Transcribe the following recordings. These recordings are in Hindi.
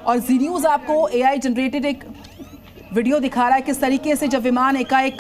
और जी न्यूज़ आपको एआई जनरेटेड एक वीडियो दिखा रहा है किस तरीके से जब विमान एकाएक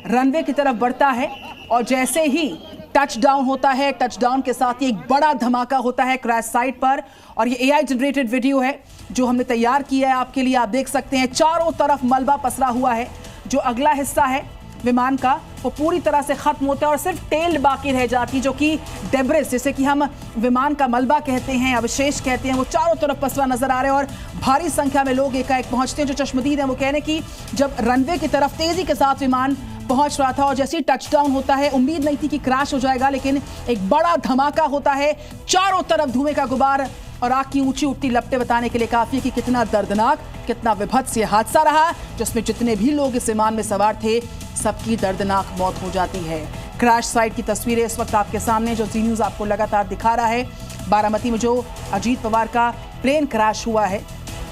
रनवे की तरफ बढ़ता है और जैसे ही टच डाउन होता है, टच डाउन के साथ ही एक बड़ा धमाका होता है क्रैश साइट पर। और ये एआई जनरेटेड वीडियो है जो हमने तैयार किया है आपके लिए। आप देख सकते हैं चारों तरफ मलबा पसरा हुआ है। जो अगला हिस्सा है विमान का वो पूरी तरह से खत्म होता है और सिर्फ टेल बाकी रह जाती, जो कि डेब्रिस, जैसे कि हम विमान का मलबा कहते हैं, अवशेष कहते हैं, वो चारों तरफ पसरा नजर आ रहे हैं। और भारी संख्या में लोग एकाएक पहुंचते हैं। जो चश्मदीद है वो कह रहे हैं कि जब रनवे की तरफ तेजी के साथ विमान पहुंच रहा था और जैसे ही टच डाउन होता है, उम्मीद नहीं थी कि क्रैश हो जाएगा, लेकिन एक बड़ा धमाका होता है। चारों तरफ धुएं का गुबार और आग की ऊंची उठती लपटें बताने के लिए काफी कि कितना दर्दनाक, कितना विभत्स ये हादसा रहा, जिसमें जितने भी लोग इस विमान में सवार थे सबकी दर्दनाक मौत हो जाती है। क्रैश साइट की तस्वीरें इस वक्त आपके सामने जो जी न्यूज़ आपको लगातार दिखा रहा है। बारामती में जो अजीत पवार का प्लेन क्रैश हुआ है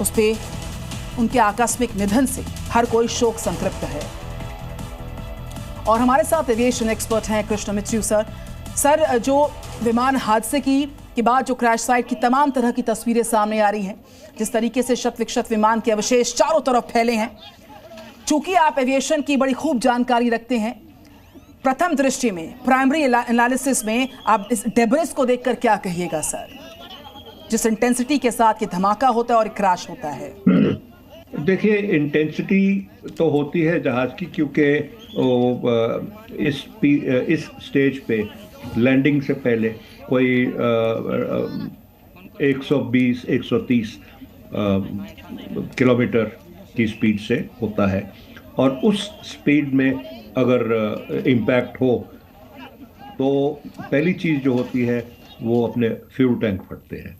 उस पर उनके आकस्मिक निधन से हर कोई शोक संतृप्त है। और हमारे साथ एविएशन एक्सपर्ट हैं कृष्ण मित्तू सर। सर, जो विमान हादसे के बाद जो क्रैश साइट की तमाम तरह की तस्वीरें सामने आ रही हैं, जिस तरीके से शत विक्षत विमान के अवशेष चारों तरफ फैले हैं, चूंकि आप एविएशन की बड़ी खूब जानकारी रखते हैं, प्रथम दृष्टि में, प्राइमरी एनालिसिस में आप इस डेब्रिस को देखकर क्या कहिएगा सर, जिस इंटेंसिटी के साथ ये धमाका होता है और क्रैश होता है? देखिए, इंटेंसिटी तो होती है जहाज की, क्योंकि इस स्टेज पे लैंडिंग से पहले कोई 120-130 किलोमीटर की स्पीड से होता है। और उस स्पीड में अगर इम्पैक्ट हो तो पहली चीज़ जो होती है वो अपने फ्यूल टैंक फटते हैं।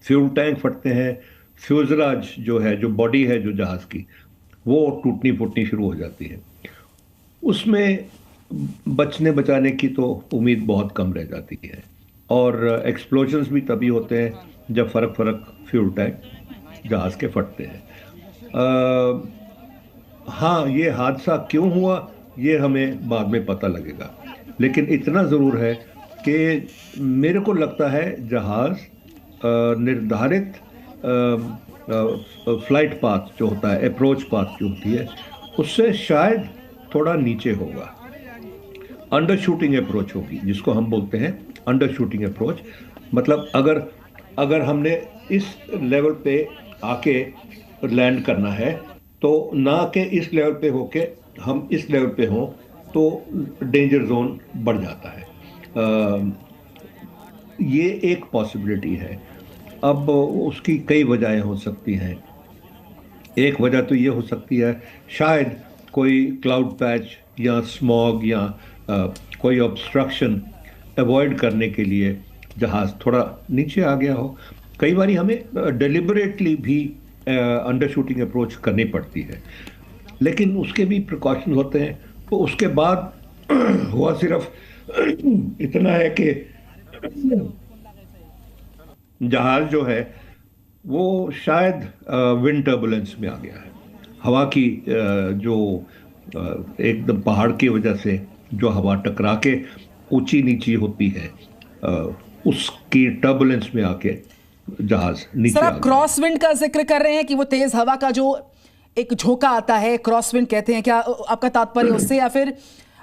फ्यूल टैंक फटते हैं, फ्यूजलाज जो है, जो बॉडी है जो जहाज़ की, वो टूटनी फूटनी शुरू हो जाती है। उसमें बचने बचाने की तो उम्मीद बहुत कम रह जाती है। और एक्सप्लोजन्स भी तभी होते हैं जब फ़र्क फ्यूल टैंक जहाज़ के फटते हैं। हाँ, ये हादसा क्यों हुआ ये हमें बाद में पता लगेगा, लेकिन इतना ज़रूर है कि मेरे को लगता है जहाज़ निर्धारित फ्लाइट पाथ जो होता है, अप्रोच पाथ जो होती है, उससे शायद थोड़ा नीचे होगा। अंडर शूटिंग अप्रोच होगी, जिसको हम बोलते हैं अंडर शूटिंग अप्रोच। मतलब अगर हमने इस लेवल पे आके लैंड करना है तो ना कि इस लेवल पे होके हम इस लेवल पे हों तो डेंजर जोन बढ़ जाता है। ये एक पॉसिबिलिटी है। अब उसकी कई वजहें हो सकती हैं। एक वजह तो ये हो सकती है शायद कोई क्लाउड पैच या स्मॉग या कोई ऑब्स्ट्रक्शन अवॉइड करने के लिए जहाज़ थोड़ा नीचे आ गया हो। कई बार हमें डिलिबरेटली भी अंडर शूटिंग अप्रोच करनी पड़ती है, लेकिन उसके भी प्रिकॉशन होते हैं। तो उसके बाद हुआ सिर्फ इतना है कि जहाज़ जो है वो शायद विंड टर्बुलेंस में आ गया है। हवा की जो एकदम पहाड़ की वजह से जो हवा टकरा के ऊंची नीची होती है, उसकी टर्बुलेंस में आके जहाज नीचे। सर, आप क्रॉस विंड का जिक्र कर रहे हैं कि वो तेज हवा का जो एक झोंका आता है, क्रॉस विंड कहते हैं, क्या आपका तात्पर्य उससे? या फिर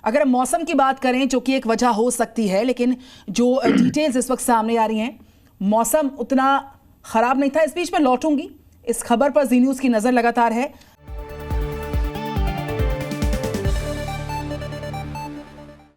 अगर मौसम की बात करें, जो कि एक वजह हो सकती है, लेकिन जो डिटेल्स इस वक्त सामने आ रही हैं, मौसम उतना खराब नहीं था। इस बीच में लौटूंगी, इस खबर पर जी न्यूज़ की नजर लगातार है।